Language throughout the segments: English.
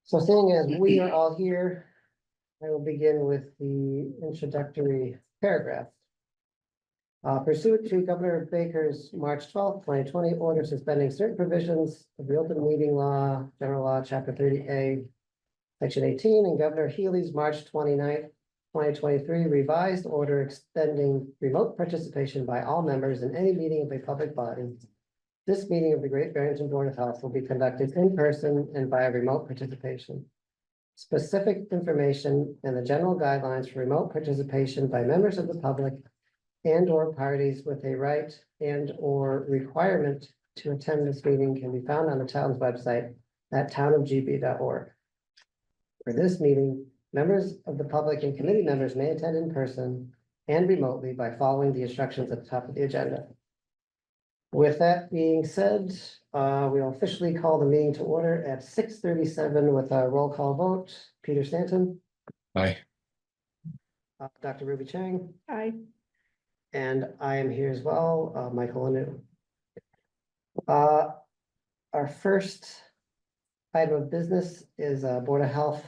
So seeing as we are all here, I will begin with the introductory paragraph. Pursuant to Governor Baker's March 12th, 2020 order suspending certain provisions of the open meeting law, general law, chapter 30A, section 18, and Governor Healy's March 29th, 2023 revised order extending remote participation by all members in any meeting of a public body. This meeting of the Great Barrington Board of Health will be conducted in person and by remote participation. Specific information and the general guidelines for remote participation by members of the public and or parties with a right and or requirement to attend this meeting can be found on the town's website at townofgb.org. For this meeting, members of the public and committee members may attend in person and remotely by following the instructions at the top of the agenda. With that being said, we'll officially call the meeting to order at 6:37 with a roll call vote. Peter Stanton. Aye. Dr. Ruby Chang. Aye. And I am here as well, Michael Anu. Our first item of business is Board of Health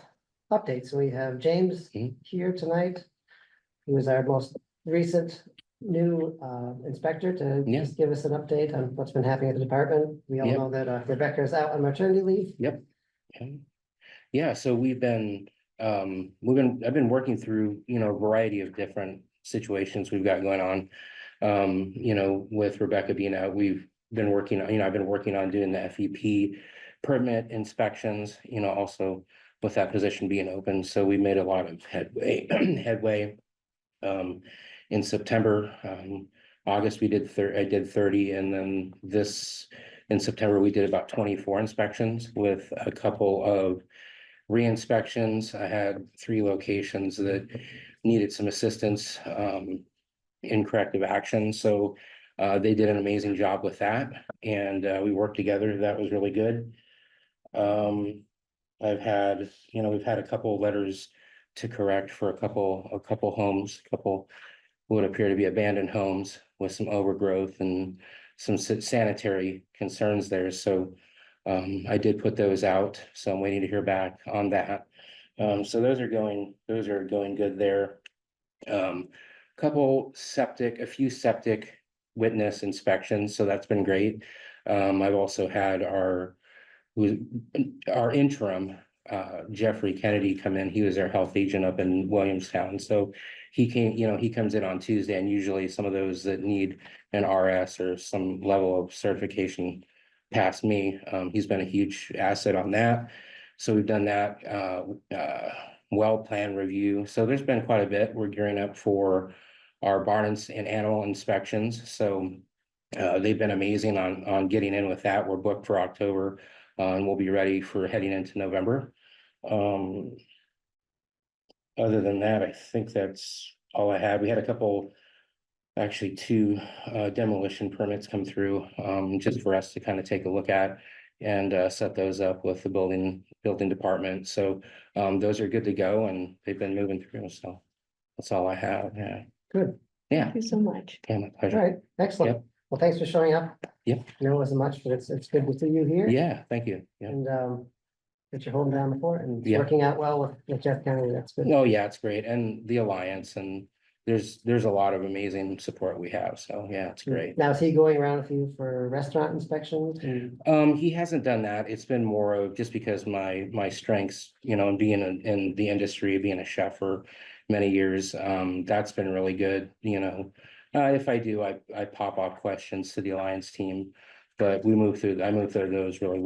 update. So we have James here tonight, who is our most recent new inspector to just give us an update on what's been happening at the department. We all know that Rebecca is out on maternity leave. Yep. Yeah, so I've been working through, a variety of different situations we've got going on. With Rebecca being out, we've been working on, I've been working on doing the FEP permit inspections, also with that position being open. So we made a lot of headway. In September, August, I did 30, and then in September, we did about 24 inspections with a couple of re-inspections. I had 3 locations that needed some assistance in corrective action. So they did an amazing job with that, and we worked together. That was really good. I've had, we've had a couple of letters to correct for a couple homes, would appear to be abandoned homes with some overgrowth and some sanitary concerns there. So I did put those out, so I'm waiting to hear back on that. So those are going good there. A few septic witness inspections, so that's been great. I've also had our interim Jeffrey Kennedy come in. He was our health agent up in Williamstown. So he came, he comes in on Tuesday, and usually some of those that need an RS or some level of certification past me. He's been a huge asset on that. So we've done that well plan review. So there's been quite a bit. We're gearing up for our barn and animal inspections. So they've been amazing on getting in with that. We're booked for October, and we'll be ready for heading into November. Other than that, I think that's all I have. We had actually 2 demolition permits come through, just for us to kind of take a look at and set those up with the building department. So those are good to go, and they've been moving through. So that's all I have. Yeah. Good. Yeah. Thank you so much. Yeah, my All pleasure. right. Excellent. Yep. Well, thanks for showing up. Yep. I know it wasn't much, but it's good to see you here. Yeah, thank you. Yeah. And that you're holding down the fort and it's Yeah. working out well with Jeff County. That's good. Oh, yeah, it's great. And the Alliance, and there's a lot of amazing support we have. So yeah, it's great. Now, is he going around with you for restaurant inspections? He hasn't done that. It's been more of just because my strengths, and being in the industry, being a chef for many years, that's been really good. If I do, I pop off questions to the Alliance team, but I move through those really,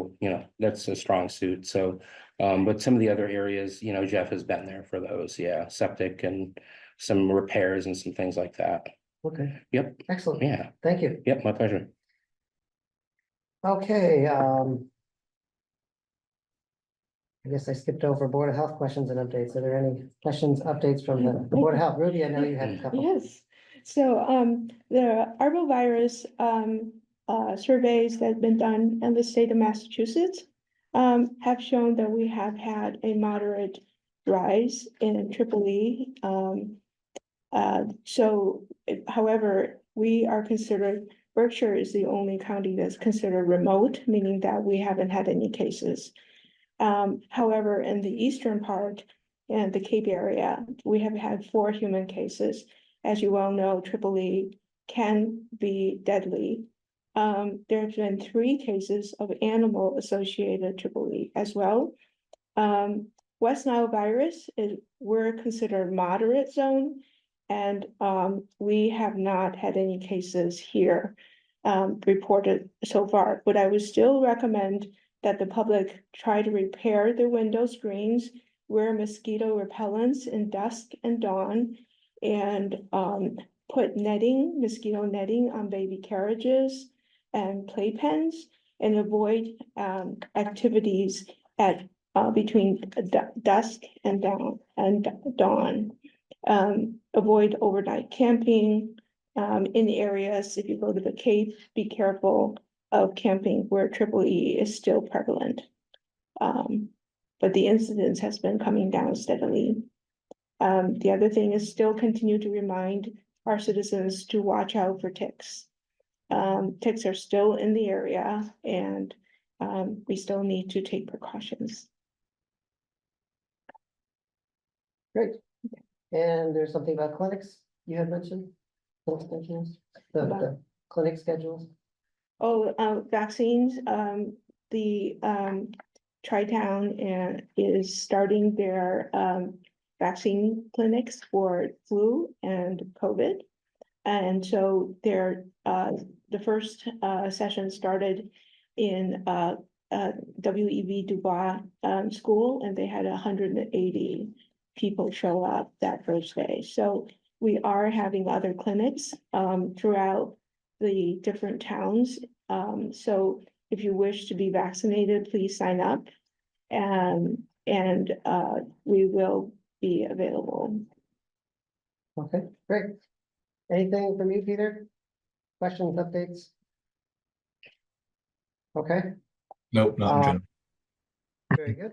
that's a strong suit. So, but some of the other areas, Jeff has been there for those. Yeah. Septic and some repairs and some things like that. Okay. Yep. Excellent. Yeah. Thank you. Yep. My pleasure. Okay. I guess I skipped over Board of Health questions and updates. Are there any questions, updates from the Board of Health? Ruby, I know you had a couple. Yes. So the arbovirus surveys that have been done in the state of Massachusetts have shown that we have had a moderate rise in EEE. However, we are considered, Berkshire is the only county that's considered remote, meaning that we haven't had any cases. However, in the eastern part and the Cape area, we have had 4 human cases. As you well know, triple E can be deadly. There have been 3 cases of animal-associated triple E as well. West Nile virus we're considered moderate zone, and we have not had any cases here reported so far. But I would still recommend that the public try to repair their window screens, wear mosquito repellents in dusk and dawn, and put mosquito netting on baby carriages and playpens, and avoid activities at between dusk and dawn. Avoid overnight camping in the areas. If you go to the Cape, be careful of camping where triple E is still prevalent. But the incidence has been coming down steadily. The other thing is still continue to remind our citizens to watch out for ticks. Ticks are still in the area, and we still need to take precautions. Great. And there's something about clinics you had mentioned? Clinic schedules? The clinic schedules? Oh, vaccines, the Tri-Town is starting their vaccine clinics for flu and COVID. And so the first session started in WEB Dubois school, and they had 180 people show up that first day. So we are having other clinics throughout the different towns. So if you wish to be vaccinated, please sign up, and we will be available. Okay, great. Anything from you, Peter? Questions, updates? Okay, Nope, not in general. very good.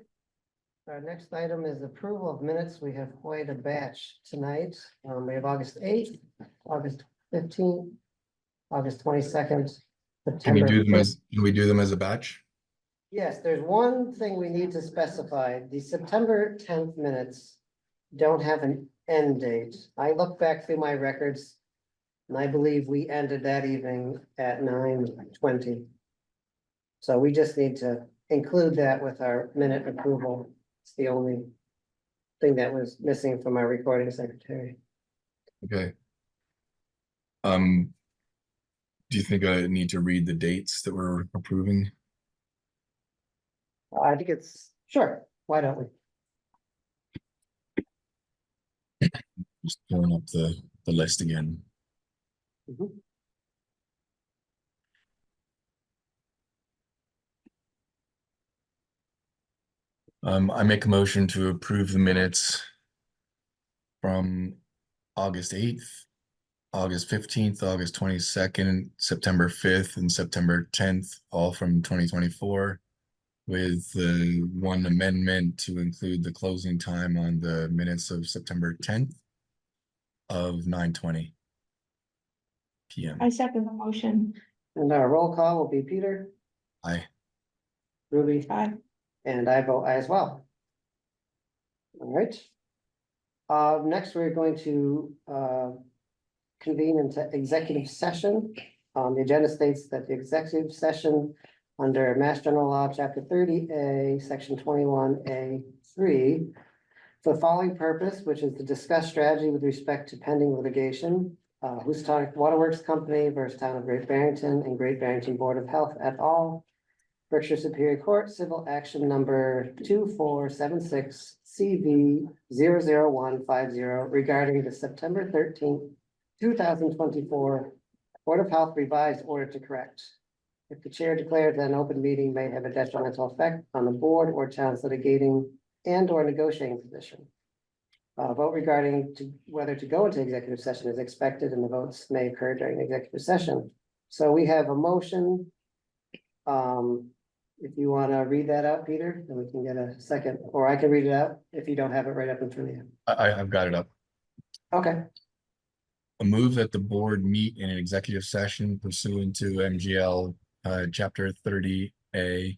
Our next item is approval of minutes. We have quite a batch tonight. We have August 8th, August 15th, August 22nd. Can we September do them 5th. can we do them as a batch? Yes, there's one thing we need to specify. The September 10th minutes don't have an end date. I looked back through my records, and I believe we ended that evening at 9:20. So we just need to include that with our minute approval. It's the only thing that was missing from our recording secretary. Okay. Do you think I need to read the dates that we're approving? I think it's, sure, why don't we? Just pulling up the list again. Mhm. I make a motion to approve the minutes from August 8th, August 15th, August 22nd, September 5th, and September 10th, all from 2024, with the one amendment to include the closing time on the minutes of September 10th of 9:20 p.m. I second the motion. And our roll call will be Peter, Aye. Ruby, Aye. and I vote aye as well. All right. Next, we're going to convene into executive session. The agenda states that the executive session under Mass General Law, Chapter 30A, Section 21A3, for the following purpose, which is to discuss strategy with respect to pending litigation, Housatonic Waterworks Company versus Town of Great Barrington and Great Barrington Board of Health et al. Berkshire Superior Court Civil Action Number 2476 CV 00150 regarding the September 13th, 2024 Board of Health revised order to correct. If the chair declares that an open meeting may have a detrimental effect on the board or town's litigating and or negotiating position. Vote regarding whether to go into executive session is expected, and the votes may occur during executive session. So we have a motion. If you want to read that out, Peter, then we can get a second, or I can read it out if you don't have it right up in front of you. I've got it up. Okay, A move that the board meet in an executive session pursuant to MGL Chapter 30A,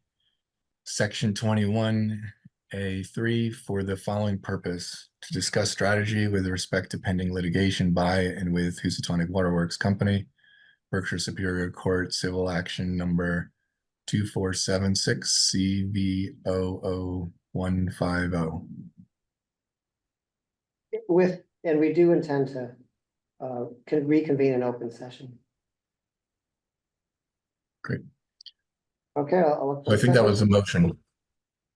Section 21A3 for the following purpose: to discuss strategy with respect to pending litigation by and with Housatonic Waterworks Company, Berkshire Superior Court Civil Action Number 2476 CV00150. And we do intend to reconvene an open session. Great. Okay, I'll look for I a think that second. was a motion.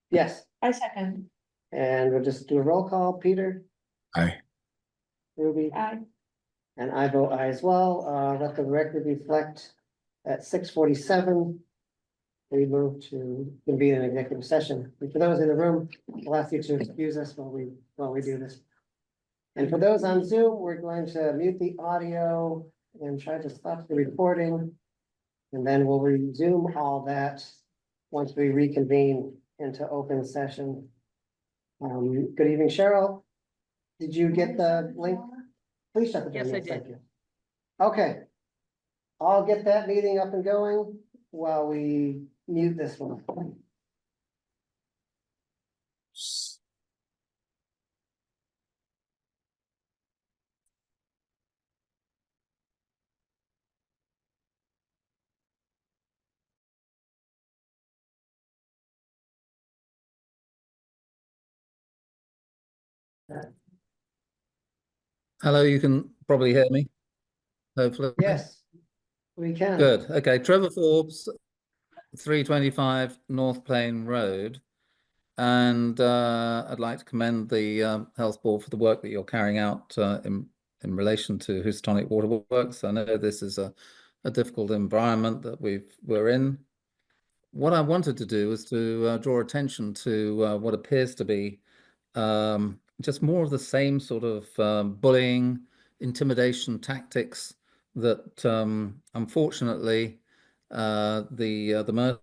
Yes, I second. and we'll just do a roll call. Peter, Aye. Ruby, Aye. and I vote aye as well. Let the record reflect at 6:47. We move to convene an executive session. And for those in the room, I'll ask you to excuse us while we do this. And for those on Zoom, we're going to mute the audio and try to stop the recording. And then we'll resume all that once we reconvene into open session. Good evening, Cheryl. Did you get the link? Please shut the door. Yes, I Thank did. you. Okay. I'll get that meeting up and going while we mute this one. Hello, you can probably hear me, hopefully. Yes, we can. Good. Okay, Trevor Forbes, 325 North Plain Road. And I'd like to commend the Health Board for the work that you're carrying out in relation to Housatonic Waterworks. I know this is a difficult environment that we're in. What I wanted to do is to draw attention to what appears to be just more of the same sort of bullying, intimidation tactics that unfortunately the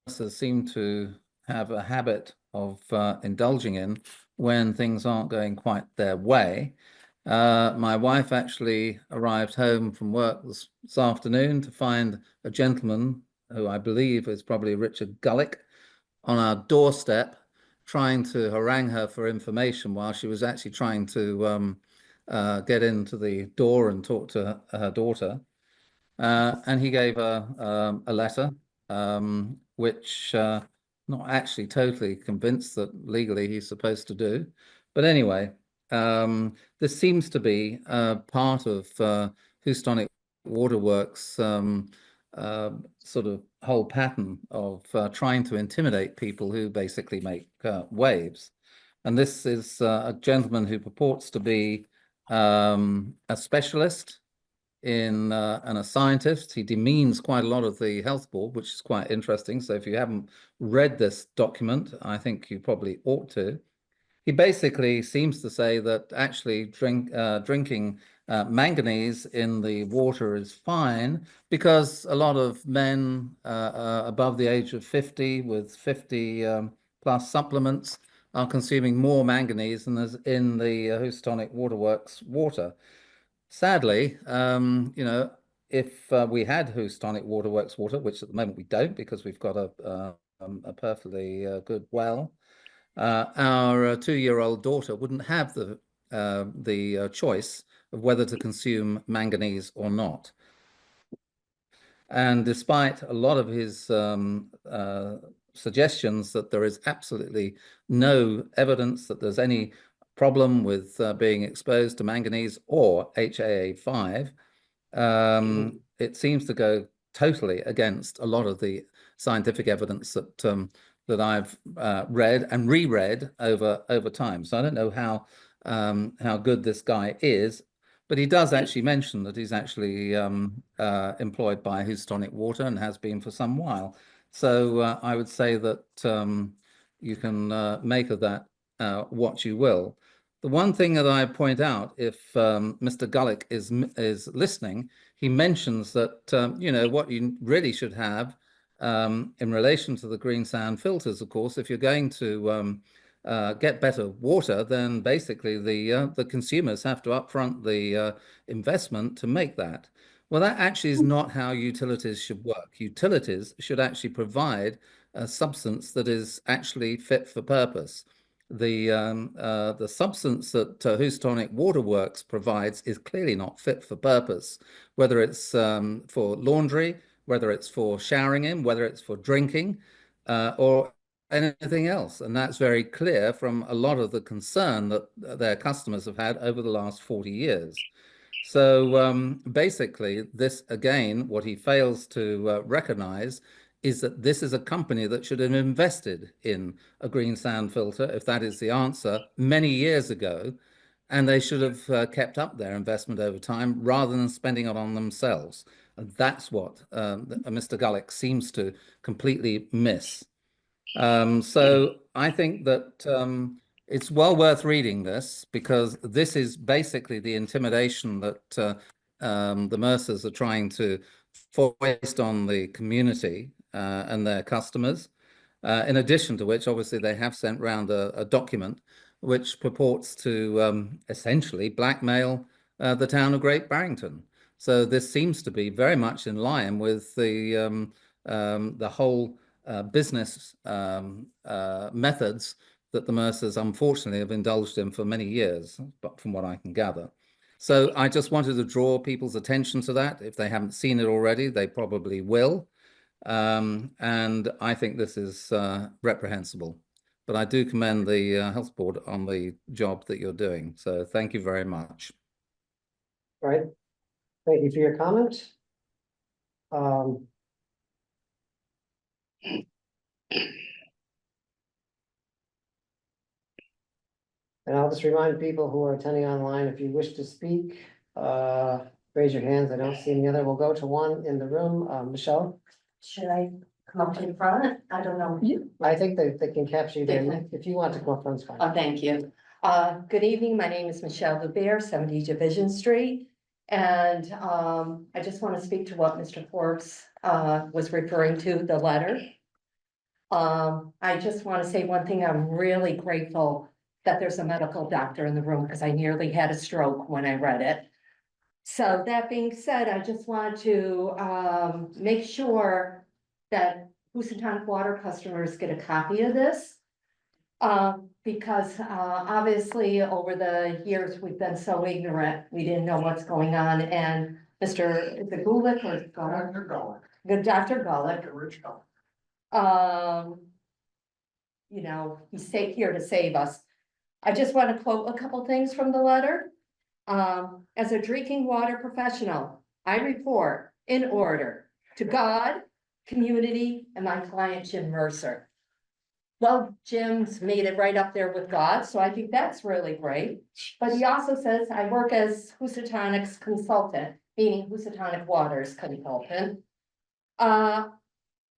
Mercers seem to have a habit of indulging in when things aren't going quite their way. My wife actually arrived home from work this afternoon to find a gentleman who I believe is probably Richard Gullick on our doorstep, trying to harangue her for information while she was actually trying to get into the door and talk to her daughter. And he gave her a letter, which not actually totally convinced that legally he's supposed to do. But anyway, this seems to be part of Housatonic Waterworks sort of whole pattern of trying to intimidate people who basically make waves. And this is a gentleman who purports to be a specialist in and a scientist. He demeans quite a lot of the Health Board, which is quite interesting. So if you haven't read this document, I think you probably ought to. He basically seems to say that actually drinking manganese in the water is fine because a lot of men above the age of 50 with 50 plus supplements are consuming more manganese than is in the Housatonic Waterworks water. Sadly, if we had Housatonic Waterworks water, which at the moment we don't because we've got a perfectly good well, our 2-year-old daughter wouldn't have the choice of whether to consume manganese or not. And despite a lot of his suggestions that there is absolutely no evidence that there's any problem with being exposed to manganese or HAA5, it seems to go totally against a lot of the scientific evidence that I've read and reread over time. So I don't know how good this guy is, but he does actually mention that he's actually employed by Housatonic Water and has been for some while. So I would say that you can make of that what you will. The one thing that I point out, if Mr. Gullick is listening, he mentions that what you really should have in relation to the green sand filters, of course, if you're going to get better water, then basically the consumers have to upfront the investment to make that. Well, that actually is not how utilities should work. Utilities should actually provide a substance that is actually fit for purpose. The substance that Houstonic Waterworks provides is clearly not fit for purpose, whether it's for laundry, whether it's for showering in, whether it's for drinking, or anything else. And that's very clear from a lot of the concern that their customers have had over the last 40 years. So basically, this again, what he fails to recognize is that this is a company that should have invested in a green sand filter, if that is the answer, many years ago. And they should have kept up their investment over time rather than spending it on themselves. And that's what Mr. Gullick seems to completely miss. So I think that it's well worth reading this, because this is basically the intimidation that the Mercers are trying to foist on the community and their customers. In addition to which, obviously, they have sent round a document which purports to essentially blackmail the town of Great Barrington. So this seems to be very much in line with the whole business methods that the Mercers unfortunately have indulged in for many years, but from what I can gather. So I just wanted to draw people's attention to that. If they haven't seen it already, they probably will. And I think this is reprehensible. But I do commend the health board on the job that you're doing. So thank you very much. All right, thank you for your comment. And I'll just remind people who are attending online, if you wish to speak, raise your hands. I don't see any other. We'll go to one in the room. Michelle? Should I come up to the front? I don't know. I think they can capture you there. If you want to come up front, it's fine. Oh, thank you. Good evening. My name is Michelle Lubert, 70 Division Street. And I just want to speak to what Mr. Forbes was referring to, the letter. I just want to say one thing. I'm really grateful that there's a medical doctor in the room, because I nearly had a stroke when I read it. So that being said, I just want to make sure that Housatonic Water customers get a copy of this. Because obviously over the years, we've been so ignorant, we didn't know what's going on. And Mr. is it Gulick or Dr. Gullick. Good Dr. Gullick. Dr. Rich Gullick. You know, he's here to save us. I just want to quote a couple things from the letter. As a drinking water professional, I report in order to God, community, and my client, Jim Mercer. Well, Jim's made it right up there with God, so I think that's really great. But he also says, I work as Housatonic's consultant, meaning Housatonic Water's consultant.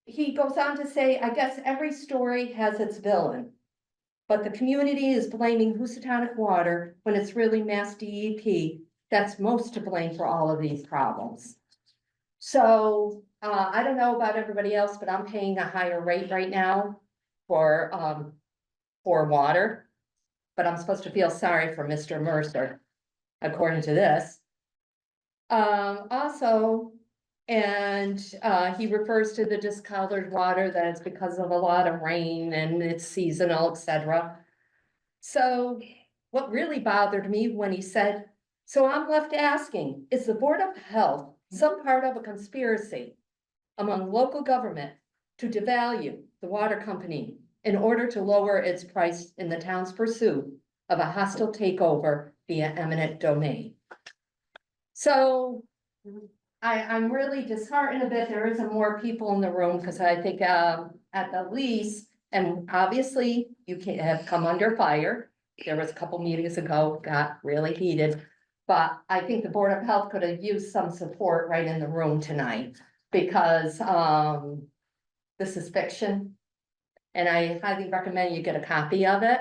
He goes on to say, I guess every story has its villain, but the community is blaming Housatonic Water when it's really Mass DEP that's most to blame for all of these problems. So I don't know about everybody else, but I'm paying a higher rate right now for water. But I'm supposed to feel sorry for Mr. Mercer, according to this. Also, and he refers to the discolored water that it's because of a lot of rain and it's seasonal, etc. So what really bothered me when he said, so I'm left asking, is the Board of Health some part of a conspiracy among local government to devalue the water company in order to lower its price in the town's pursuit of a hostile takeover via eminent domain? So I'm really disheartened a bit. There isn't more people in the room, because I think at the least, and obviously you can have come under fire. There was a couple meetings ago, got really heated. But I think the Board of Health could have used some support right in the room tonight, because this is fiction. And I highly recommend you get a copy of it.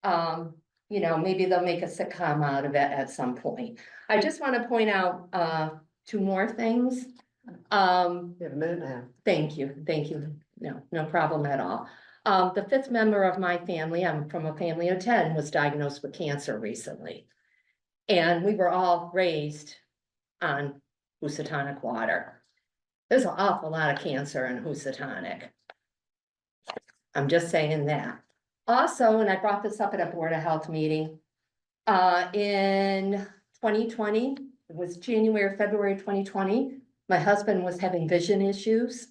You know, maybe they'll make a sitcom out of it at some point. I just want to point out two more things. You have a minute and a half. Thank you. No problem at all. The fifth member of my family, I'm from a family of 10, was diagnosed with cancer recently. And we were all raised on Housatonic water. There's an awful lot of cancer in Housatonic. I'm just saying that. Also, and I brought this up at a Board of Health meeting, in 2020, it was January, February 2020, my husband was having vision issues.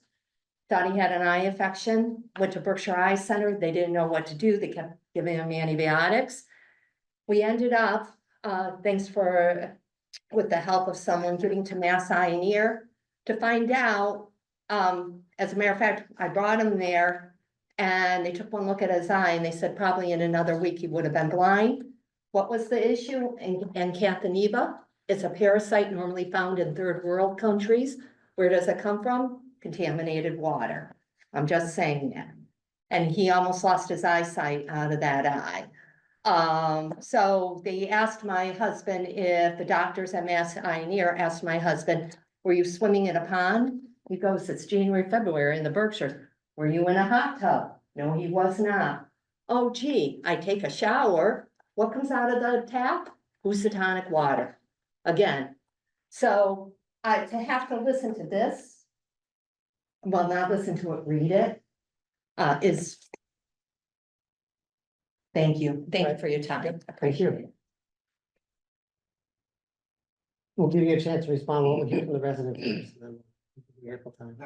Thought he had an eye infection, went to Berkshire Eye Center, they didn't know what to do, they kept giving him antibiotics. We ended up, with the help of someone, getting to Mass Eye and Ear to find out, as a matter of fact, I brought him there and they took one look at his eye and they said probably in another week he would have been blind. What was the issue? Acanthamoeba. It's a parasite normally found in third world countries. Where does it come from? Contaminated water. I'm just saying that. And he almost lost his eyesight out of that eye. So they asked my husband, if the doctors at Mass Eye and Ear asked my husband, were you swimming in a pond? He goes, it's January, February in the Berkshires. Were you in a hot tub? No, he was not. Oh gee, I take a shower. What comes out of the tap? Housatonic water. Again, so to have to listen to this, well, not listen to it, read it, is. Thank you for your time. Thank you. Appreciate it. We'll give you a chance to respond. What we hear from the residents first, and then we'll give you ample time.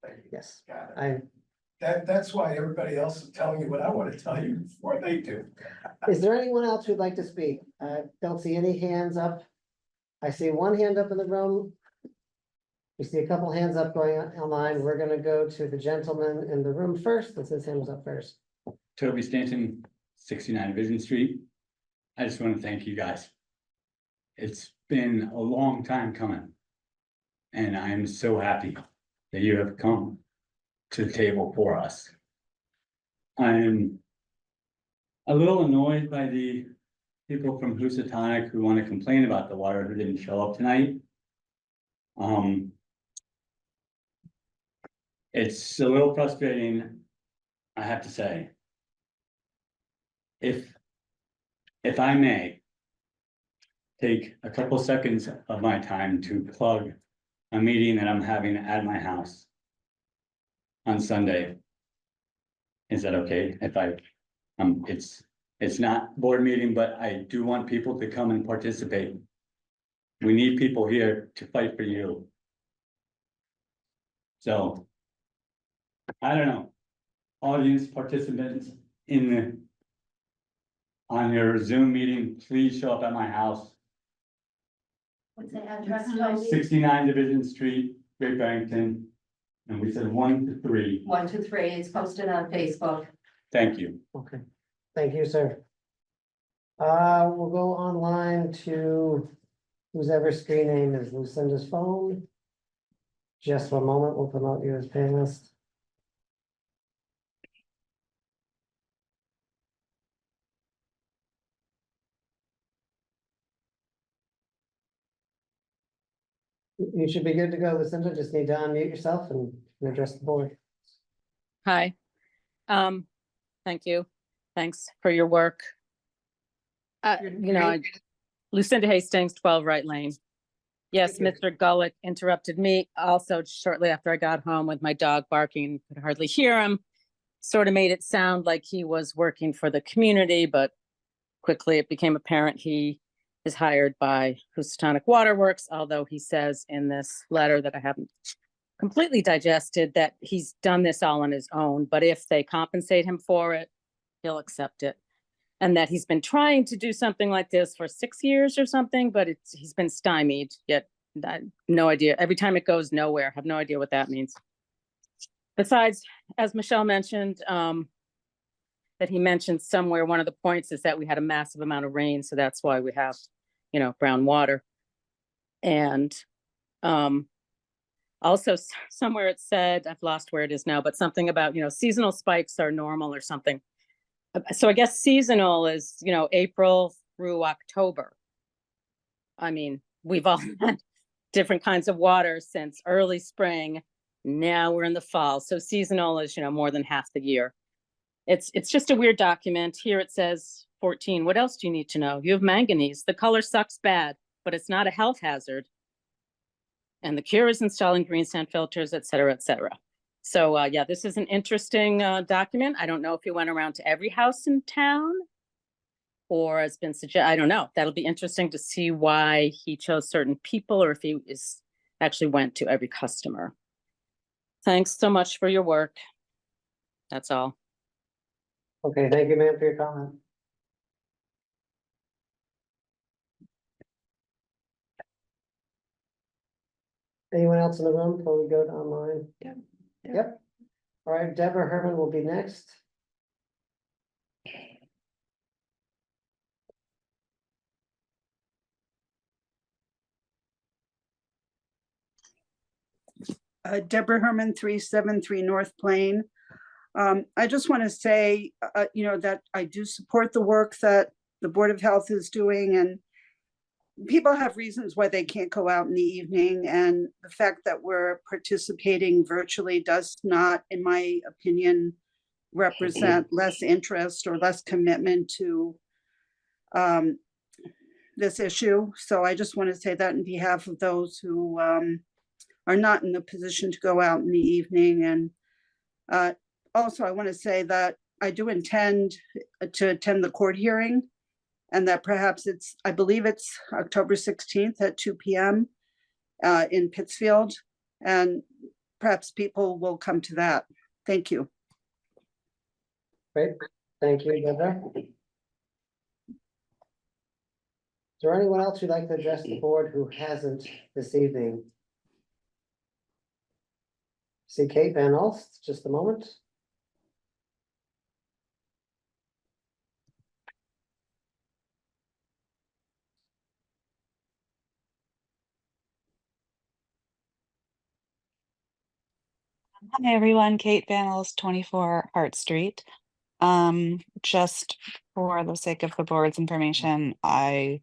Thank you. Yes, Got it. I, That's why everybody else is telling you what I want to tell you before they do. is there anyone else who'd like to speak? I don't see any hands up. I see one hand up in the room. We see a couple hands up going on online. We're gonna go to the gentleman in the room first, since his hand was up first. Toby Stanton, 69 Vision Street. I just want to thank you guys. It's been a long time coming. And I am so happy that you have come to the table for us. I'm a little annoyed by the people from Housatonic who want to complain about the water who didn't show up tonight. It's a little frustrating, I have to say. If I may take a couple seconds of my time to plug a meeting that I'm having at my house on Sunday. Is that okay? If it's not board meeting, but I do want people to come and participate. We need people here to fight for you. So, I don't know, audience participants on your Zoom meeting, please show up at my house, What's the address, Toby? 69 Division Street, Great Barrington. And we said 1 to 3. 1 to 3, it's posted on Facebook. Thank you. Okay, thank you, sir. We'll go online to whoever screen name is Lucinda's phone. Just one moment, we'll promote you as panelist. You should be good to go, Lucinda, just need to unmute yourself and address the board. Hi. Thank you. Thanks for your work. Lucinda Hastings, 12 Wright Lane. Yes, Mr. Gulick interrupted me also shortly after I got home with my dog barking, could hardly hear him. Sort of made it sound like he was working for the community, but quickly it became apparent he is hired by Housatonic Waterworks, although he says in this letter that I haven't completely digested that he's done this all on his own, but if they compensate him for it, he'll accept it. And that he's been trying to do something like this for 6 years or something, but he's been stymied, yet no idea. Every time it goes nowhere, have no idea what that means. Besides, as Michelle mentioned, that he mentioned somewhere, one of the points is that we had a massive amount of rain, so that's why we have, brown water. And also somewhere it said, I've lost where it is now, but something about, seasonal spikes are normal or something. So I guess seasonal is, April through October. I mean, we've all had different kinds of water since early spring. Now we're in the fall. So seasonal is, more than half the year. It's just a weird document. Here it says 14. What else do you need to know? You have manganese. The color sucks bad, but it's not a health hazard. And the cure is installing green sand filters, et cetera, et cetera. So, yeah, this is an interesting document. I don't know if he went around to every house in town or has been I don't know. That'll be interesting to see why he chose certain people or if he actually went to every customer. Thanks so much for your work. That's all. Okay, thank you, ma'am, for your comment. Anyone else in the room before we go to online? Yeah. Yep. All right, Deborah Herman will be next. Deborah Herman, 373 North Plain. I just want to say, that I do support the work that the Board of Health is doing, and people have reasons why they can't go out in the evening. And the fact that we're participating virtually does not, in my opinion, represent less interest or less commitment to this issue. So I just want to say that in behalf of those who are not in the position to go out in the evening. And also, I want to say that I do intend to attend the court hearing, and that perhaps I believe it's October 16th at 2 p.m. In Pittsfield, and perhaps people will come to that. Thank you. Great, thank you, Deborah. Is there anyone else who'd like to address the board who hasn't this evening? See Kate Van Alst, just a moment. Hi everyone, Kate Vanels, 24 Hart Street. Just for the sake of the board's information, I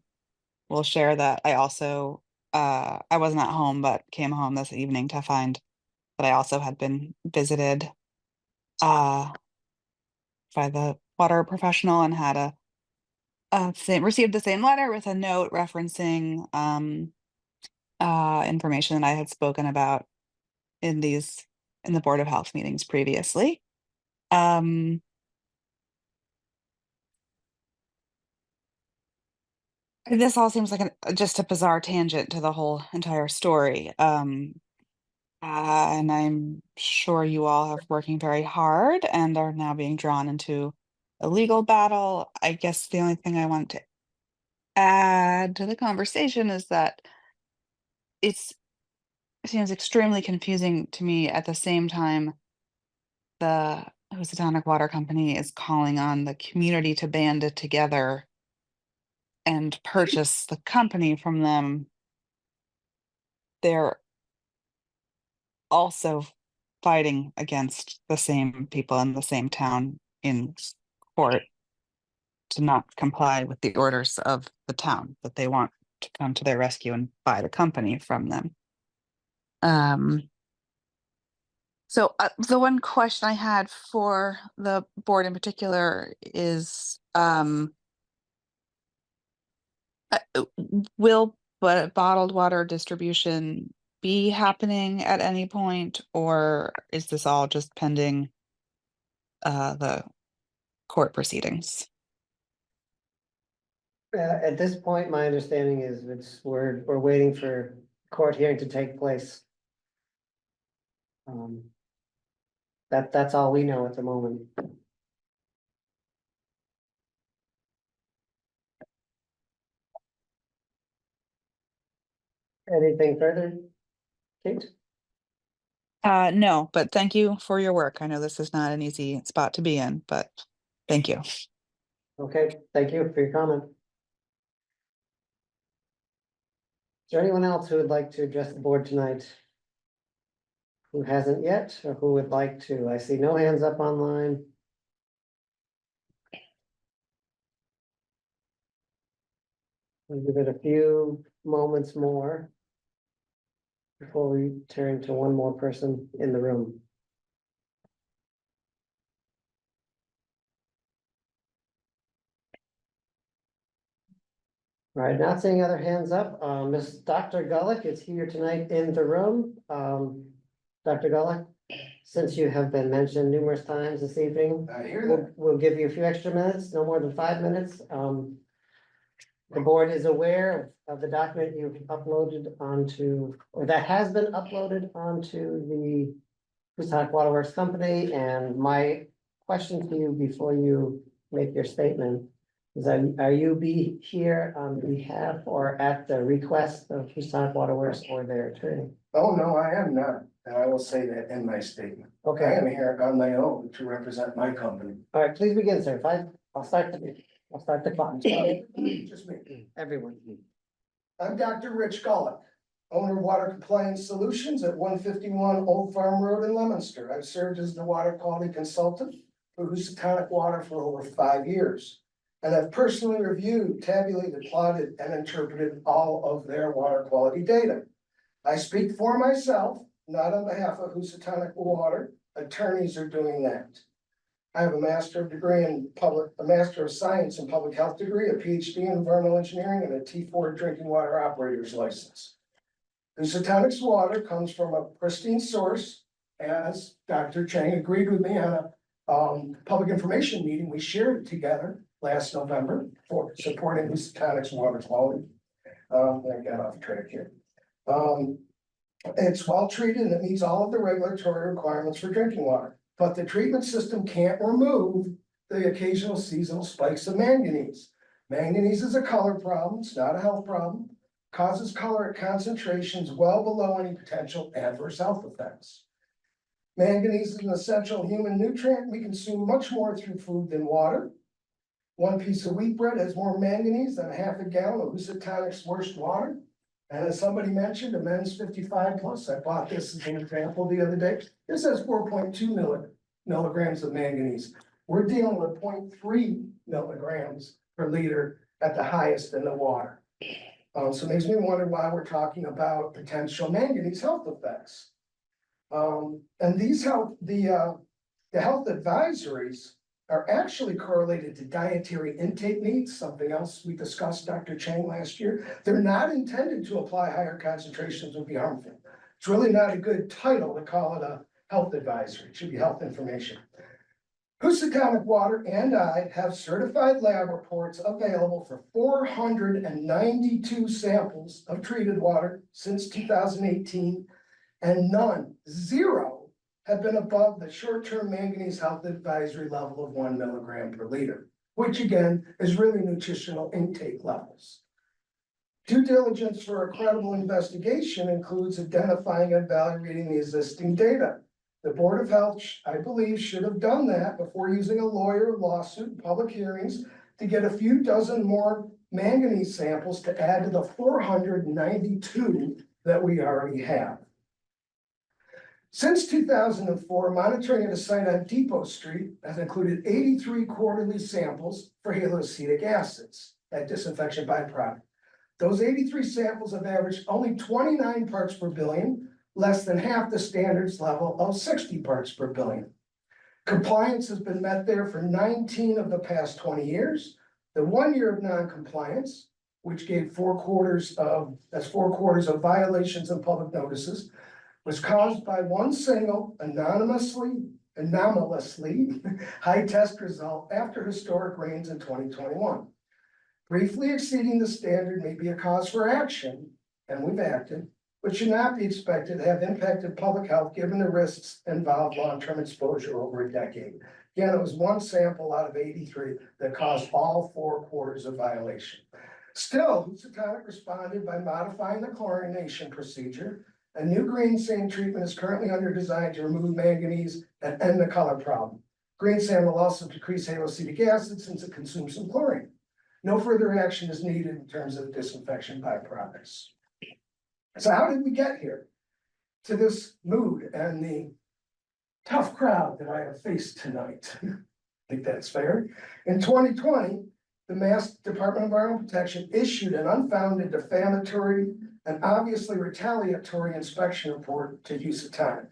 will share that I also I wasn't at home but came home this evening to find that I also had been visited by the water professional and had received the same letter with a note referencing information that I had spoken about in the Board of Health meetings previously. This all seems like just a bizarre tangent to the whole entire story. And I'm sure you all are working very hard and are now being drawn into a legal battle. I guess the only thing I want to add to the conversation is that it seems extremely confusing to me. At the same time, the Housatonic Water Company is calling on the community to band it together and purchase the company from them. They're also fighting against the same people in the same town in court to not comply with the orders of the town, that they want to come to their rescue and buy the company from them. So the one question I had for the board in particular is, will bottled water distribution be happening at any point, or is this all just pending the court proceedings? At this point, my understanding is we're waiting for court hearing to take place. That's all we know at the moment. Anything further, Kate? No, but thank you for your work. I know this is not an easy spot to be in, but thank you. Okay, thank you for your comment. Is there anyone else who would like to address the board tonight? Who hasn't yet, or who would like to? I see no hands up online. We'll give it a few moments more before we turn to one more person in the room. All right, not seeing other hands up. Miss Dr. Gulick is here tonight in the room. Dr. Gulick, since you have been mentioned numerous times this evening, I hear we'll give you a few extra minutes, no more than 5 minutes. The board is aware of the document you've uploaded onto, or that has been uploaded onto the Housatonic Waterworks Company, and my question to you before you make your statement is, are you here on behalf or at the request of Housatonic Waterworks or their attorney? Oh, no, I am not, and I will say that in my statement. I Okay, am here on my own to represent my company. all right, please begin, sir. I'll start the clock. Just me. Everyone. I'm Dr. Rich Gullett, owner of Water Compliance Solutions at 151 Old Farm Road in Leominster. I've served as the water quality consultant for Housatonic Water for over 5 years. And I've personally reviewed, tabulated, plotted, and interpreted all of their water quality data. I speak for myself, not on behalf of Housatonic Water. Attorneys are doing that. I have a Master of Science in Public Health degree, a PhD in Environmental Engineering, and a T4 Drinking Water Operator's License. Housatonic's water comes from a pristine source, as Dr. Chang agreed with me on a public information meeting we shared together last November for supporting Housatonic's water quality. I got off track here. It's well treated and it meets all of the regulatory requirements for drinking water, but the treatment system can't remove the occasional seasonal spikes of manganese. Manganese is a color problem, it's not a health problem, causes color at concentrations well below any potential adverse health effects. Manganese is an essential human nutrient we consume much more through food than water. 1 piece of wheat bread has more manganese than half a gallon of Housatonic's worst water. And as somebody mentioned, a men's 55 plus, I bought this as an example the other day. This has 4.2 milligrams of manganese. We're dealing with 0.3 milligrams per liter at the highest in the water. So it makes me wonder why we're talking about potential manganese health effects. And these the health advisories are actually correlated to dietary intake needs, something else we discussed, Dr. Chang, last year. They're not intended to apply higher concentrations would be harmful. It's really not a good title to call it a health advisory. It should be health information. Housatonic Water and I have certified lab reports available for 492 samples of treated water since 2018, and zero, have been above the short-term manganese health advisory level of 1 milligram per liter, which again is really nutritional intake levels. Due diligence for a credible investigation includes identifying and evaluating the existing data. The Board of Health, I believe, should have done that before using a lawyer, lawsuit, and public hearings to get a few dozen more manganese samples to add to the 492 that we already have. Since 2004, monitoring at a site on Depot Street has included 83 quarterly samples for haloacetic acids, that disinfection byproduct. Those 83 samples have averaged only 29 parts per billion, less than half the standards level of 60 parts per billion. Compliance has been met there for 19 of the past 20 years. The 1 year of non-compliance, which gave 4 quarters of violations and public notices, was caused by one single anomalously high test result after historic rains in 2021. Briefly exceeding the standard may be a cause for action, and we've acted, but should not be expected to have impacted public health given the risks involved long-term exposure over a decade. Again, it was one sample out of 83 that caused all 4 quarters of violation. Still, Housatonic responded by modifying the chlorination procedure. A new green sand treatment is currently under design to remove manganese and end the color problem. Green sand will also decrease haloacetic acid since it consumes some chlorine. No further action is needed in terms of disinfection byproducts. So how did we get here to this mood and the tough crowd that I have faced tonight? I think that's fair. In 2020, the Mass Department of Environmental Protection issued an unfounded, defamatory, and obviously retaliatory inspection report to Housatonic.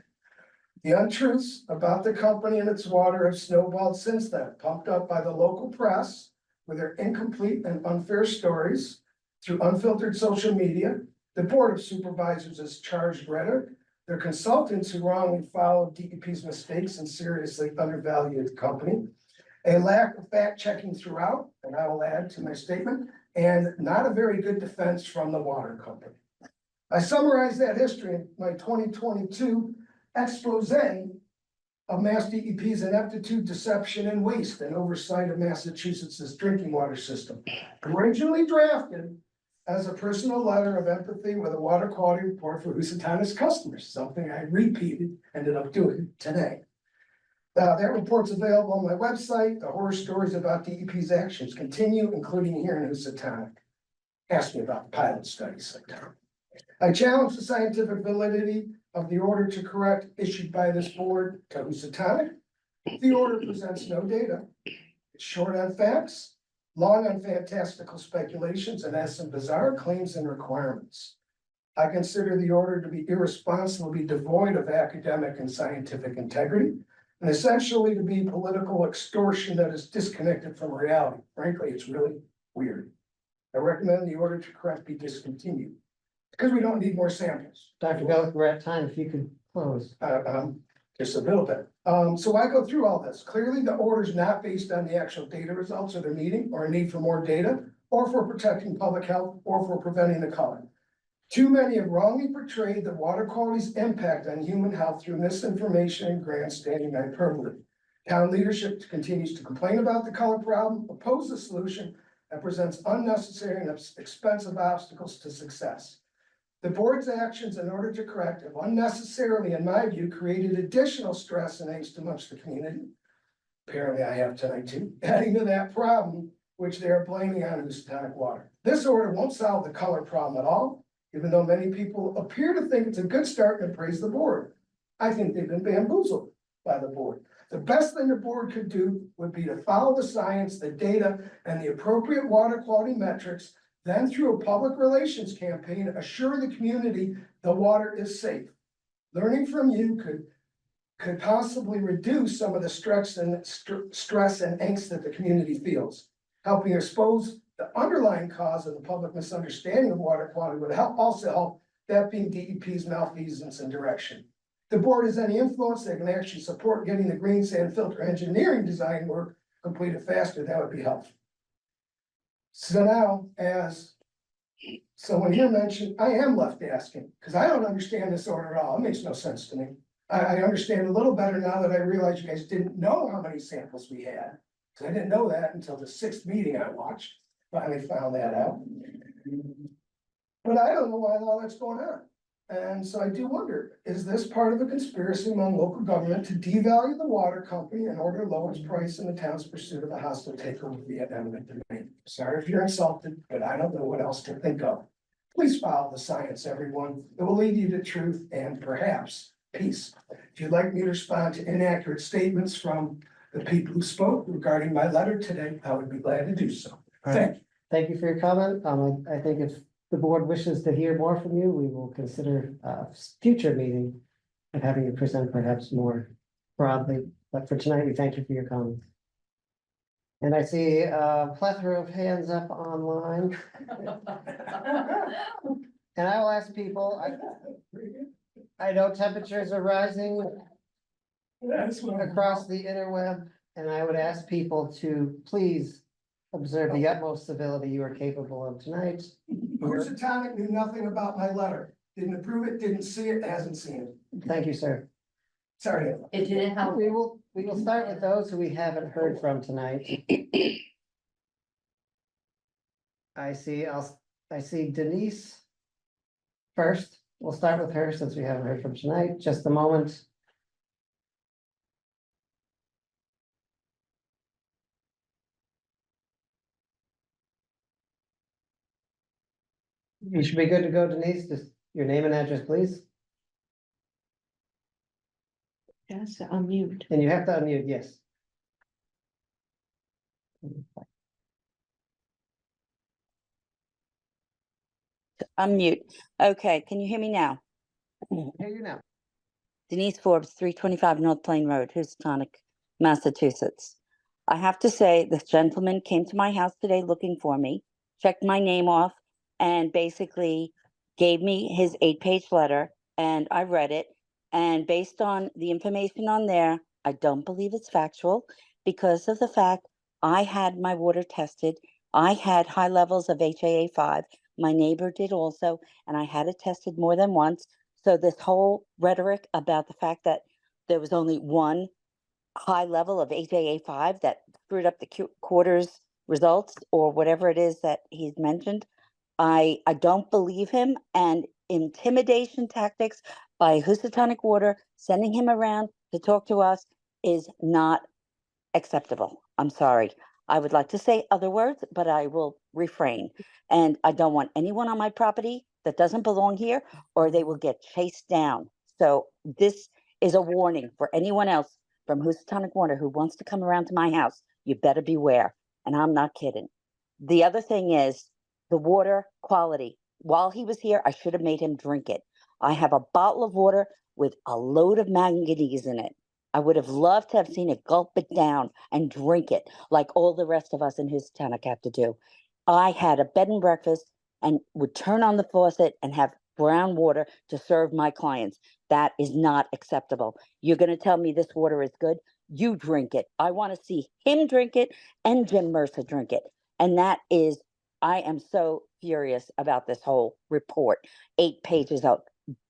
The untruths about the company and its water have snowballed since then, pumped up by the local press with their incomplete and unfair stories through unfiltered social media. The Board of Supervisors has charged rhetoric They're consultants who wrongly followed DEP's mistakes and seriously undervalued the company. A lack of fact checking throughout, and I will add to my statement, and not a very good defense from the water company. I summarized that history in my 2022 expose of Mass DEP's ineptitude, deception, and waste and oversight of Massachusetts's drinking water system. Originally drafted as a personal letter of empathy with a water quality report for Housatonica's customers, something I repeated, ended up doing today. That report's available on my website. The horror stories about DEP's actions continue, including here in Housatonic. Ask me about the pilot study sometime. I challenge the scientific validity of the order to correct issued by this board to Housatonic. The order presents no data. It's short on facts, long on fantastical speculations, and has some bizarre claims and requirements. I consider the order to be irresponsibly devoid of academic and scientific integrity, and essentially to be political extortion that is disconnected from reality. Frankly, it's really weird. I recommend the order to correct be discontinued, because we don't need more samples. Dr. Gulick, we're at time, if you could close. Just a little bit. So I go through all this. Clearly, the order is not based on the actual data results of the meeting or a need for more data or for protecting public health or for preventing the culling. Too many have wrongly portrayed the water quality's impact on human health through misinformation and grandstanding hyperbole. Town leadership continues to complain about the color problem, oppose the solution, and presents unnecessary and expensive obstacles to success. The board's actions in order to correct have unnecessarily, in my view, created additional stress and angst amongst the community. Apparently I have tonight too, adding to that problem, which they are blaming on Housatonic water. This order won't solve the color problem at all, even though many people appear to think it's a good start and praise the board. I think they've been bamboozled by the board. The best thing the board could do would be to follow the science, the data, and the appropriate water quality metrics. Then through a public relations campaign, assure the community the water is safe. Learning from you could possibly reduce some of the stress and angst that the community feels. Helping expose the underlying cause of the public misunderstanding of water quality would also help, that being DEP's malfeasance and direction. If the board has any influence that can actually support getting the green sand filter engineering design work completed faster, that would be helpful. So now, as someone here mentioned, I am left asking, because I don't understand this order at all. It makes no sense to me. I understand a little better now that I realize you guys didn't know how many samples we had. Because I didn't know that until the 6th meeting I watched. Finally found that out. But I don't know why all that's going on. And so I do wonder, is this part of a conspiracy among local government to devalue the water company in order to lower its price in the town's pursuit of a hostile takeover via eminent domain? Sorry if you're insulted, but I don't know what else to think of. Please follow the science, everyone. It will lead you to truth and perhaps peace. If you'd like me to respond to inaccurate statements from the people who spoke regarding my letter today, I would be glad to do so. Thank you. Thank you for your comment. I think if the board wishes to hear more from you, we will consider a future meeting of having you present perhaps more broadly. But for tonight, we thank you for your comments. And I see a plethora of hands up online. And I will ask people, I know temperatures are rising across the interweb, and I would ask people to please observe the utmost civility you are capable of tonight. Housatonic knew nothing about my letter. Didn't approve it, didn't see it, hasn't seen it. Thank you, sir. Sorry. It didn't help. We will start with those who we haven't heard from tonight. I see Denise first. We'll start with her since we haven't heard from tonight. Just a moment. You should be good to go, Denise. Just your name and address, please. Yes, unmute. And you have to unmute, yes. Unmute. Okay, can you hear me now? Hear you now. Denise Forbes, 325 North Plain Road, Housatonic, Massachusetts. I have to say, this gentleman came to my house today looking for me, checked my name off, and basically gave me his 8-page letter, and I read it. And based on the information on there, I don't believe it's factual because of the fact I had my water tested. I had high levels of HAA5. My neighbor did also, and I had it tested more than once. So this whole rhetoric about the fact that there was only one high level of HAA5 that screwed up the quarters results or whatever it is that he's mentioned, I don't believe him. And intimidation tactics by Housatonic Water, sending him around to talk to us is not acceptable. I'm sorry. I would like to say other words, but I will refrain. And I don't want anyone on my property that doesn't belong here, or they will get chased down. So this is a warning for anyone else from Housatonic Water who wants to come around to my house. You better beware. And I'm not kidding. The other thing is the water quality. While he was here, I should have made him drink it. I have a bottle of water with a load of manganese in it. I would have loved to have seen it gulp it down and drink it like all the rest of us in Housatonic have to do. I had a bed and breakfast and would turn on the faucet and have brown water to serve my clients. That is not acceptable. You're going to tell me this water is good? You drink it. I want to see him drink it and Jim Mercer drink it. And that is, I am so furious about this whole report. 8 pages of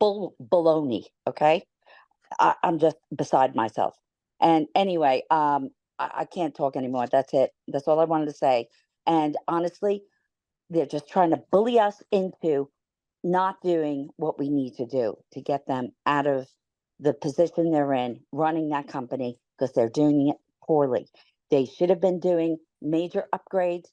baloney, okay? I'm just beside myself. And anyway, I can't talk anymore. That's it. That's all I wanted to say. And honestly, they're just trying to bully us into not doing what we need to do to get them out of the position they're in, running that company, because they're doing it poorly. They should have been doing major upgrades,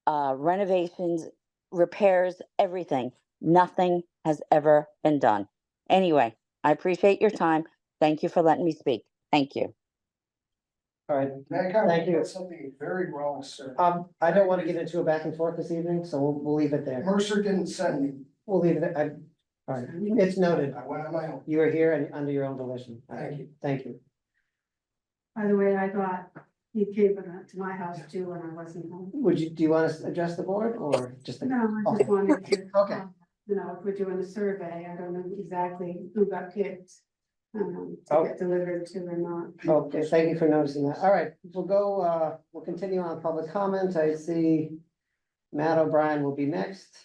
renovations, repairs, everything. Nothing has ever been done. Anyway, I appreciate your time. Thank you for letting me speak. Thank you. All right, That Thank you. something very wrong, sir. I don't want to get into a back and forth this evening, so we'll leave it there. Mercer didn't send me. We'll leave it, all right, it's noted. I went on my own. You are here and under your own volition. Thank you. Thank you. By the way, I got, he came to my house too when I wasn't home. Do you want us to address the board or just? No, I Okay. just wanted to. Okay. You know, if we're doing a survey, I don't know exactly who got picked. To Oh. get delivered to or not. Okay, thank you for noticing that. All right, we'll go, we'll continue on public comment. I see Matt O'Brien will be next.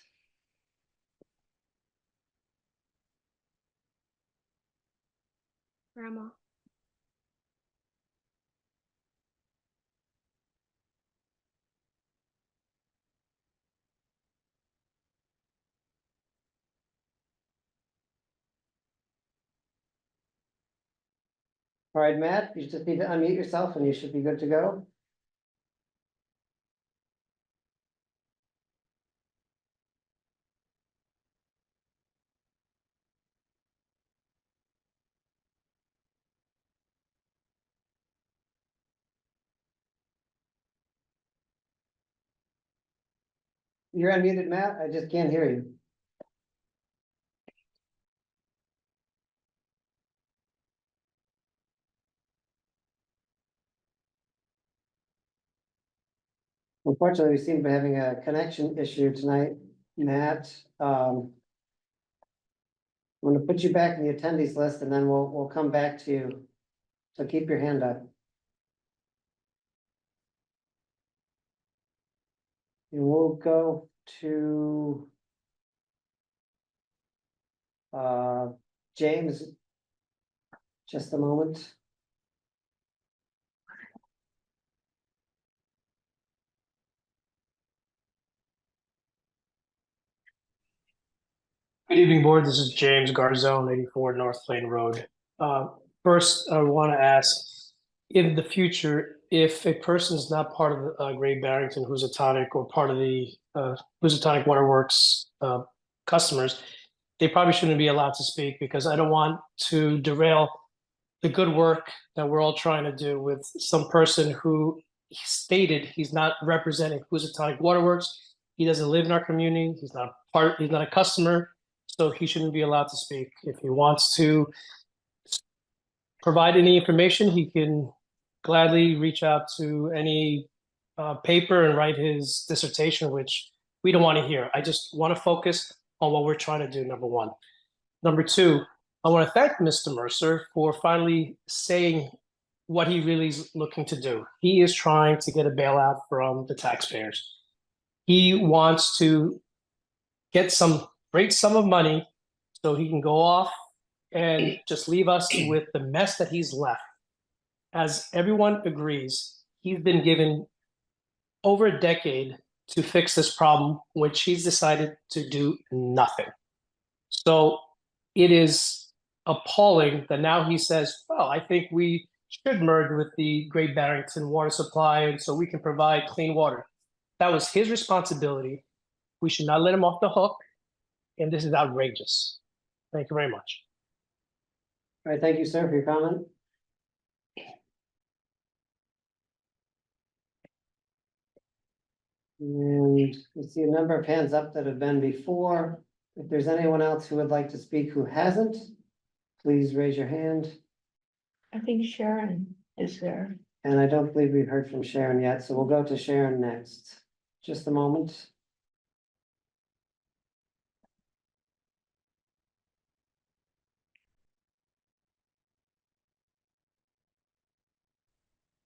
Grandma. All right, Matt, you just need to unmute yourself and you should be good to go. You're unmuted, Matt. I just can't hear you. Unfortunately, we seem to be having a connection issue tonight, Matt. I'm gonna put you back in the attendees list and then we'll come back to you. So keep your hand up. And we'll go to James. Just a moment. Good evening, board. This is James Garzone, 84 North Plain Road. First, I want to ask, in the future, if a person is not part of the Great Barrington Housatonic or part of the Housatonic Waterworks customers, they probably shouldn't be allowed to speak because I don't want to derail the good work that we're all trying to do with some person who stated he's not representing Housatonic Waterworks. He doesn't live in our community. He's not a customer. So he shouldn't be allowed to speak. If he wants to provide any information, he can gladly reach out to any paper and write his dissertation, which we don't want to hear. I just want to focus on what we're trying to do, number one. Number two, I want to thank Mr. Mercer for finally saying what he really is looking to do. He is trying to get a bailout from the taxpayers. He wants to get some great sum of money so he can go off and just leave us with the mess that he's left. As everyone agrees, he's been given over a decade to fix this problem, which he's decided to do nothing. So it is appalling that now he says, well, I think we should merge with the Great Barrington Water Supply, and so we can provide clean water. That was his responsibility. We should not let him off the hook, and this is outrageous. Thank you very much. All right, thank you, sir, for your comment. And we see a number of hands up that have been before. If there's anyone else who would like to speak who hasn't, please raise your hand. I think Sharon is there. And I don't believe we've heard from Sharon yet, so we'll go to Sharon next. Just a moment.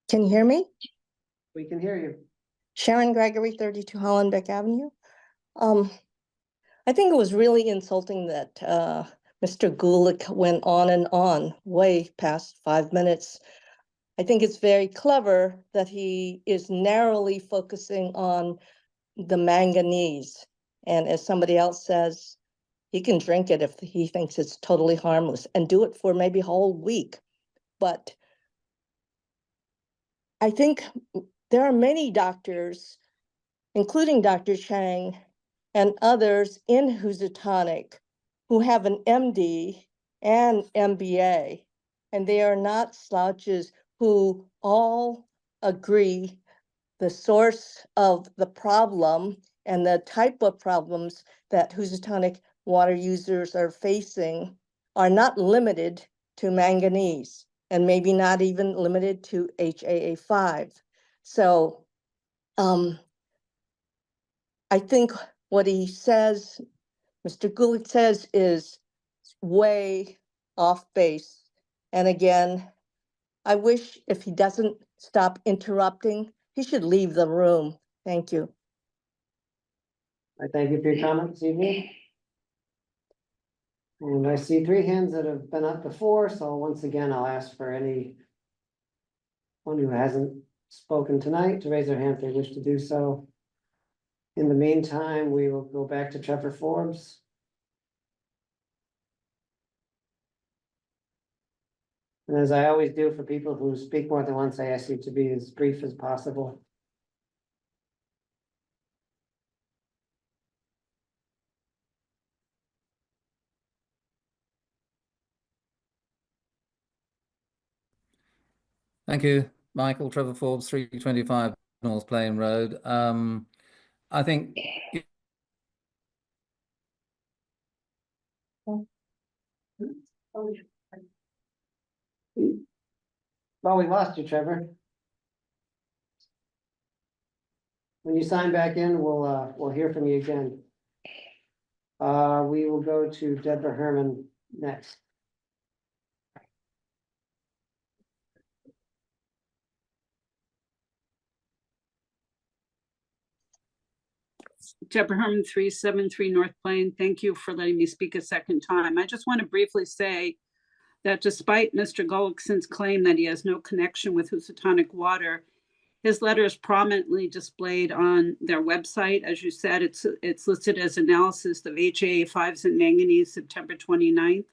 Can you hear me? We can hear you. Sharon Gregory, 32 Hollenbeck Avenue. I think it was really insulting that Mr. Gulick went on and on, way past 5 minutes. I think it's very clever that he is narrowly focusing on the manganese. And as somebody else says, he can drink it if he thinks it's totally harmless and do it for maybe a whole week. But I think there are many doctors, including Dr. Chang and others in Housatonic, who have an MD and MBA, and they are not slouches, who all agree the source of the problem and the type of problems that Housatonic water users are facing are not limited to manganese, and maybe not even limited to HAA5. So I think what he says, Mr. Gulick says, is way off base. And again, I wish if he doesn't stop interrupting, he should leave the room. Thank you. I thank you for your comment this evening. And I see 3 hands that have been up before, so once again, I'll ask for anyone who hasn't spoken tonight to raise their hand if they wish to do so. In the meantime, we will go back to Trevor Forbes. And as I always do for people who speak more than once, I ask you to be as brief as possible. Thank you, Michael. Trevor Forbes, 325 North Plain Road. I think Well, we lost you, Trevor. When you sign back in, we'll hear from you again. We will go to Deborah Herman next. Deborah Herman, 373 North Plain. Thank you for letting me speak a second time. I just want to briefly say that despite Mr. Gullickson's claim that he has no connection with Housatonic Water, his letter is prominently displayed on their website. As you said, it's listed as analysis of HAA5s and manganese, September 29th.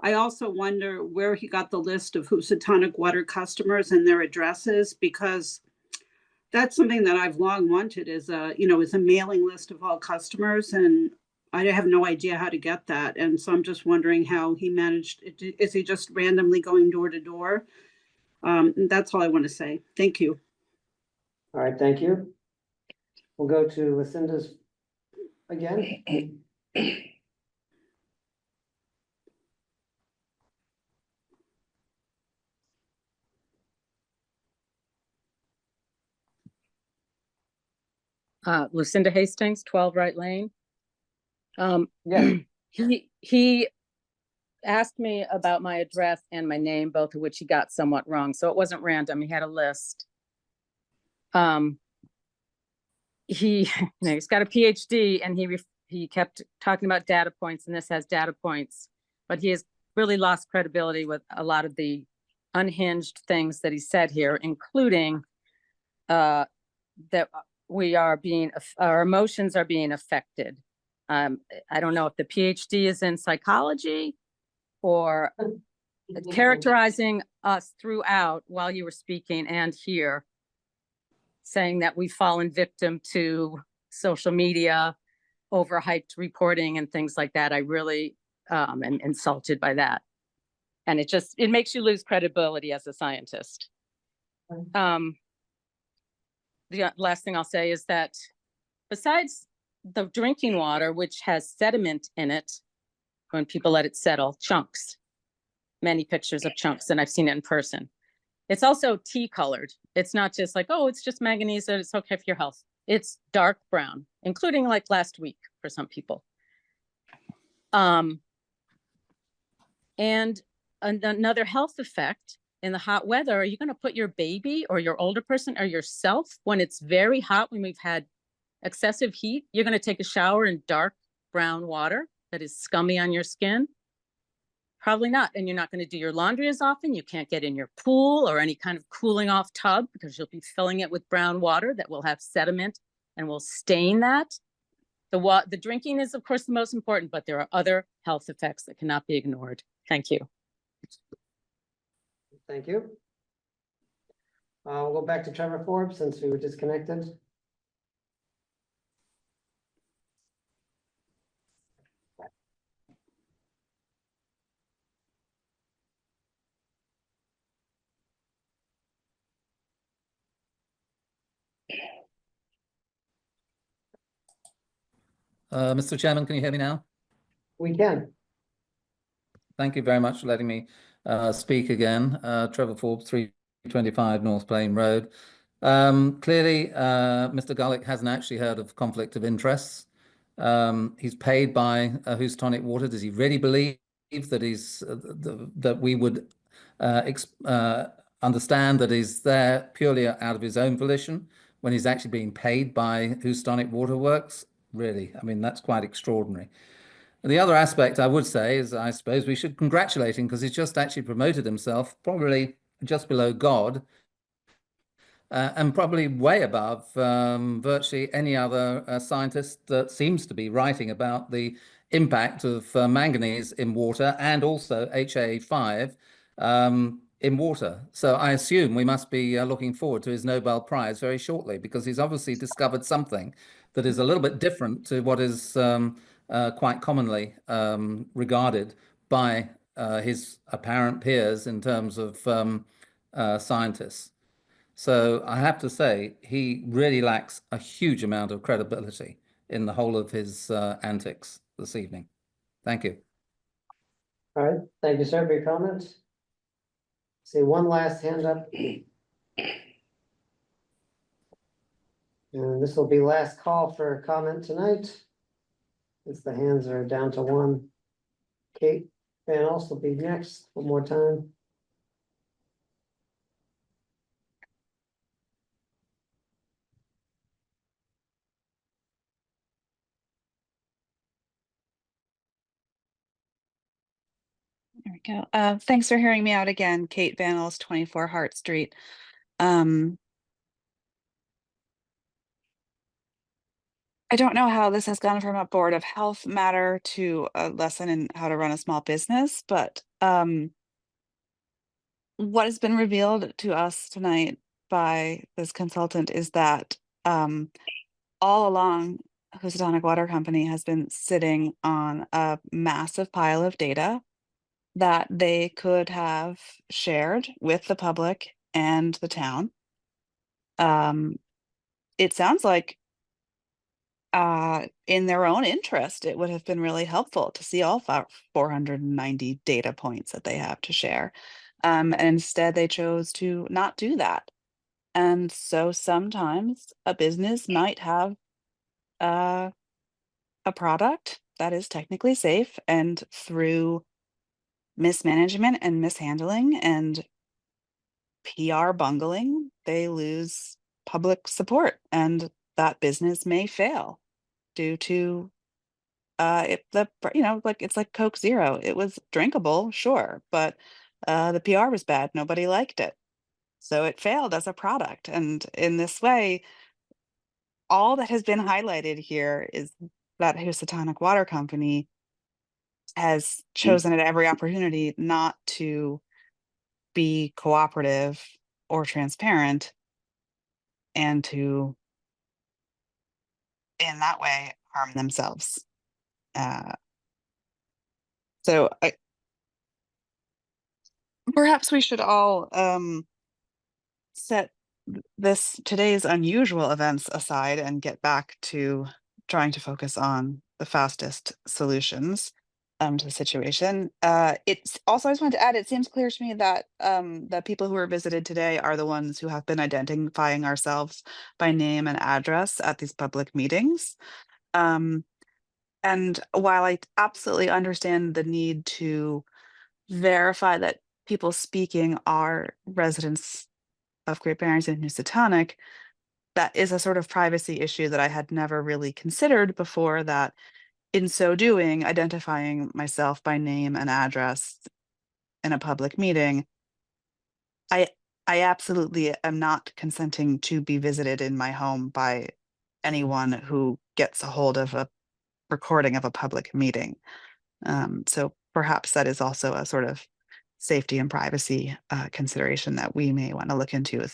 I also wonder where he got the list of Housatonic Water customers and their addresses, because that's something that I've long wanted, is a mailing list of all customers, and I have no idea how to get that. And so I'm just wondering how he managed. Is he just randomly going door to door? That's all I want to say. Thank you. All right, thank you. We'll go to Lucinda's again. Lucinda Hastings, 12 Wright Lane. Yeah. He asked me about my address and my name, both of which he got somewhat wrong. So it wasn't random. He had a list. He, he's got a PhD and he kept talking about data points, and this has data points, but he has really lost credibility with a lot of the unhinged things that he said here, including that our emotions are being affected. I don't know if the PhD is in psychology or characterizing us throughout while you were speaking and here, saying that we've fallen victim to social media, overhyped reporting and things like that. I really am insulted by that. And it makes you lose credibility as a scientist. The last thing I'll say is that besides the drinking water, which has sediment in it, when people let it settle, chunks, many pictures of chunks, and I've seen it in person. It's also tea colored. It's not just like, oh, it's just manganese, and it's okay for your health. It's dark brown, including like last week for some people. And another health effect in the hot weather, are you going to put your baby or your older person or yourself when it's very hot, when we've had excessive heat, you're going to take a shower in dark brown water that is scummy on your skin? Probably not. And you're not going to do your laundry as often. You can't get in your pool or any kind of cooling off tub because you'll be filling it with brown water that will have sediment and will stain that. The drinking is, of course, the most important, but there are other health effects that cannot be ignored. Thank you. Thank you. We'll go back to Trevor Forbes since we were disconnected. Mr. Chairman, can you hear me now? We can. Thank you very much for letting me speak again. Trevor Forbes, 325 North Plain Road. Clearly, Mr. Gulick hasn't actually heard of conflict of interests. He's paid by Houstonic Water. Does he really believe that that we would understand that he's there purely out of his own volition when he's actually being paid by Houstonic Water Works? Really, I mean, that's quite extraordinary. The other aspect I would say is I suppose we should congratulate him because he's just actually promoted himself, probably just below God, and probably way above virtually any other scientist that seems to be writing about the impact of manganese in water and also HA5 in water. So I assume we must be looking forward to his Nobel Prize very shortly because he's obviously discovered something that is a little bit different to what is quite commonly regarded by his apparent peers in terms of scientists. So I have to say, he really lacks a huge amount of credibility in the whole of his antics this evening. Thank you. All right, thank you, sir, for your comments. See one last hand up. And this will be last call for comment tonight. Since the hands are down to one. Kate Van Alst will be next one more time. There we go. Thanks for hearing me out again, Kate Van Alst, 24 Hart Street. I don't know how this has gone from a Board of Health matter to a lesson in how to run a small business, but what has been revealed to us tonight by this consultant is that all along, Houstonic Water Company has been sitting on a massive pile of data that they could have shared with the public and the town. It sounds like in their own interest, it would have been really helpful to see all 490 data points that they have to share. And instead, they chose to not do that. And so sometimes a business might have a product that is technically safe, and through mismanagement and mishandling and PR bungling, they lose public support and that business may fail due to like it's like Coke Zero. It was drinkable, sure, but the PR was bad. Nobody liked it. So it failed as a product. And in this way, all that has been highlighted here is that Housatonic Water Company has chosen at every opportunity not to be cooperative or transparent and to, in that way, harm themselves. So perhaps we should all set today's unusual events aside and get back to trying to focus on the fastest solutions to the situation. It's also, I just wanted to add, it seems clear to me that the people who were visited today are the ones who have been identifying ourselves by name and address at these public meetings. And while I absolutely understand the need to verify that people speaking are residents of Great Barrington and Housatonic, that is a sort of privacy issue that I had never really considered before, that in so doing, identifying myself by name and address in a public meeting, I absolutely am not consenting to be visited in my home by anyone who gets a hold of a recording of a public meeting. So perhaps that is also a sort of safety and privacy consideration that we may want to look into,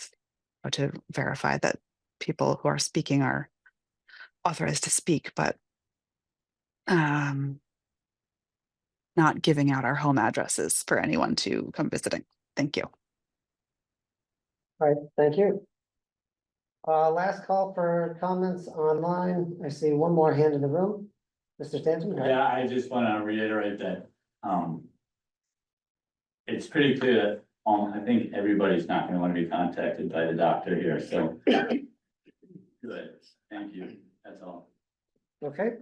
or to verify that people who are speaking are authorized to speak, but not giving out our home addresses for anyone to come visiting. Thank you. All right, thank you. Last call for comments online. I see one more hand in the room. Mr. Stanton? go ahead. Yeah, I just want to reiterate that, it's pretty clear that, I think everybody's not going to want to be contacted by the doctor here, so. Good, thank you, that's all. Okay.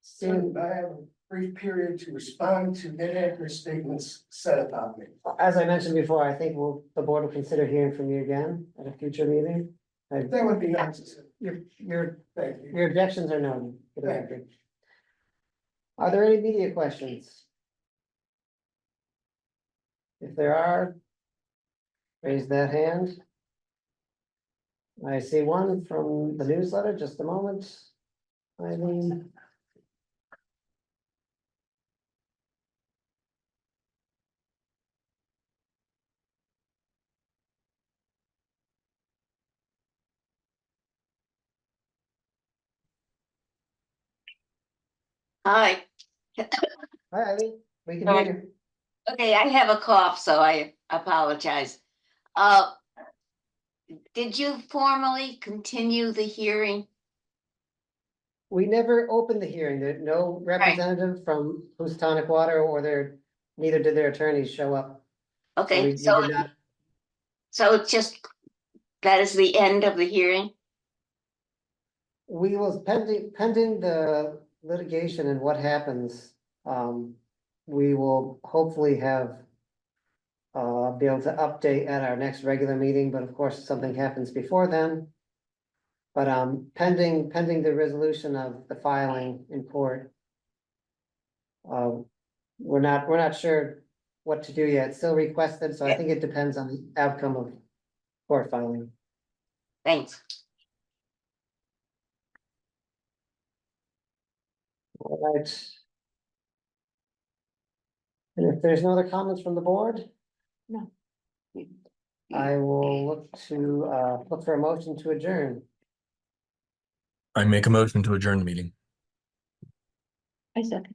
So I have a brief period to respond to inaccurate statements said about me. As I mentioned before, I think the board will consider hearing from you again at a future meeting. That would be nice. Your Thank you. objections are known for the Thank record. Are there any media questions? If there are, raise that hand. I see one from the newsletter, just a moment. Eileen. Hi. Hi, Eileen, we can Sorry. hear you. Okay, I have a cough, so I apologize. Did you formally continue the hearing? We never opened the hearing. There, no representative from Housatonic Water or neither did their attorneys show up. Okay, we did not. So it's just, that is the end of the hearing? We will, pending the litigation and what happens, we will hopefully have be able to update at our next regular meeting, but of course, if something happens before then. But pending the resolution of the filing in court. We're not sure what to do yet. It's still requested, so I think it depends on the outcome of court filing. Thanks. All right. And if there's no other comments from the board? No. I will look for a motion to adjourn. I make a motion to adjourn the meeting. I second.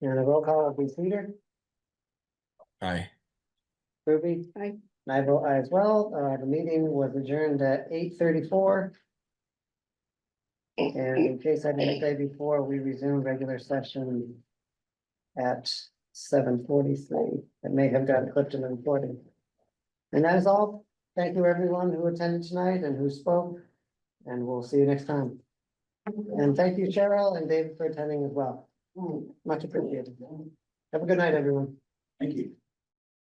And a roll call will be Peter, Aye. Ruby. Aye. And I vote aye as well. The meeting was adjourned at 8:34. And in case I didn't say before, we resume regular session at 7:43. It may have gotten clipped in the recording. And that is all. Thank you, everyone who attended tonight and who spoke. And we'll see you next time. And thank you, Cheryl and David, for attending as well. Much appreciated. Have a good night, everyone. Thank you.